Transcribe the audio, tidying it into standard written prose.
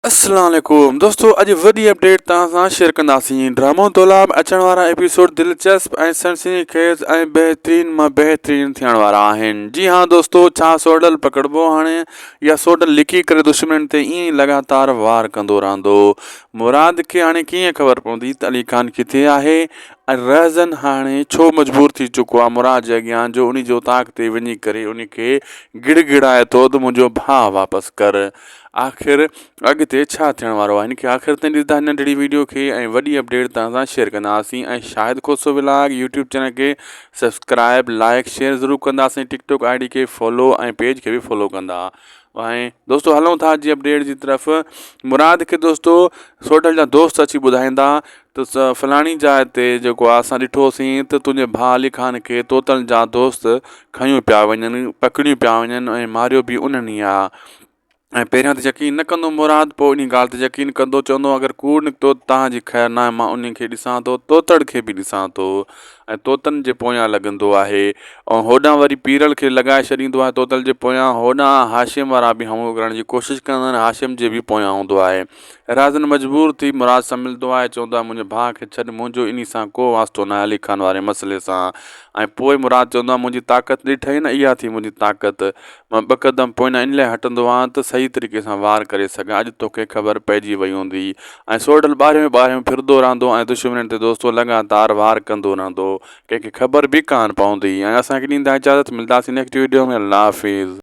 अस्सलाम वालेकुम दोस्तों, अॼु वॾी अपडेट तव्हां सां शेयर कंदासीं। ड्रामो दौलाम अचण वारा एपिसोड दिलचस्प ऐं सनसनीखेज़ ऐं बहितरीन मां बहितरीन थियण वारा आहिनि। जी हाँ दोस्तों, छा सोडल पकड़बो हाणे या सोडल लिकी करे दुश्मन ते ईअं ई लगातार वार कंदो रहंदो? मुराद खे हाणे कीअं ख़बर पवंदी त अली ख़ान किथे आहे ऐं रहज़न हाणे छो मजबूर थी चुको आहे मुराद जे अॻियां, जो उन जो ताक़ ते वञी करे उन खे गिड़गिड़ाए थो त मुंहिंजो भाउ वापसि कर। आख़िर अॻिते छा थियण वारो आहे, हिनखे आख़िर ताईं ॾिसंदा नंढड़ी वीडियो खे ऐं वॾी अपडेट तव्हां सां शेयर कंदासीं। ऐं शाहिद खोसो व्लॉग यूट्यूब चैनल खे सब्सक्राइब लाइक शेयर ज़रूरु कंदासीं। टिकटॉक आई डी खे फॉलो ऐं पेज खे बि फॉलो कंदा। ऐं दोस्तों हलूं था अॼु अपडेट जी तरफ़। मुराद खे दोस्तों सोडल जा दोस्त अची ॿुधाईंदा त फलाणी जाइ ते जेको आहे असां ॾिठोसीं त तुंहिंजे भाउ अली ख़ान खे तोतनि जा दोस्त खयूं पिया वञनि, पकड़ियूं पिया वञनि ऐं मारियो बि उन्हनि ई आहे। ऐं पहिरियां त यकीन न कंदो मुराद, पोइ इन ॻाल्हि ते यकीन कंदो, चवंदो अगरि कूड़ निकितो तव्हांजी ख़ैर न आहे, मां उन खे ॾिसां थो, तोतड़ खे बि ॾिसां थो ऐं तोतनि जे पोयां लॻंदो आहे। ऐं होॾां वरी पीरल खे लॻाए छॾींदो आहे तोतल जे पोयां। होॾां हाशिम वारा बि हमलो करण जी कोशिशि कंदा आहिनि, हाशिम जे बि पोयां हूंदो आहे। राज़न मजबूर थी मुराद सां मिलंदो आहे, चवंदो आहे मुंहिंजे भाउ खे छॾ, मुंहिंजो इन सां को वास्तो न आहे अली ख़ान वारे मसइले सां। ऐं पोइ मुराद चवंदो आहे मुंहिंजी ताक़त ॾिठई न, इहा थी मुंहिंजी ताक़त, मां ॿ क़दम पोयां इन लाइ हटंदो आहियां त सही तरीक़े सां वार करे सघां। अॼु तोखे ख़बर पइजी वई हूंदी। ऐं सोडल ॿाहिरियों फिरंदो रहंदो ऐं दुश्मन ते दोस्तों लगातार वार कंदो रहंदो, कंहिंखे ख़बर बि कान पवंदी। ऐं असांखे ॾींदा इजाज़त, मिलंदासीं नेक्स्ट वीडियो में। अल्लाह हाफ़िज़।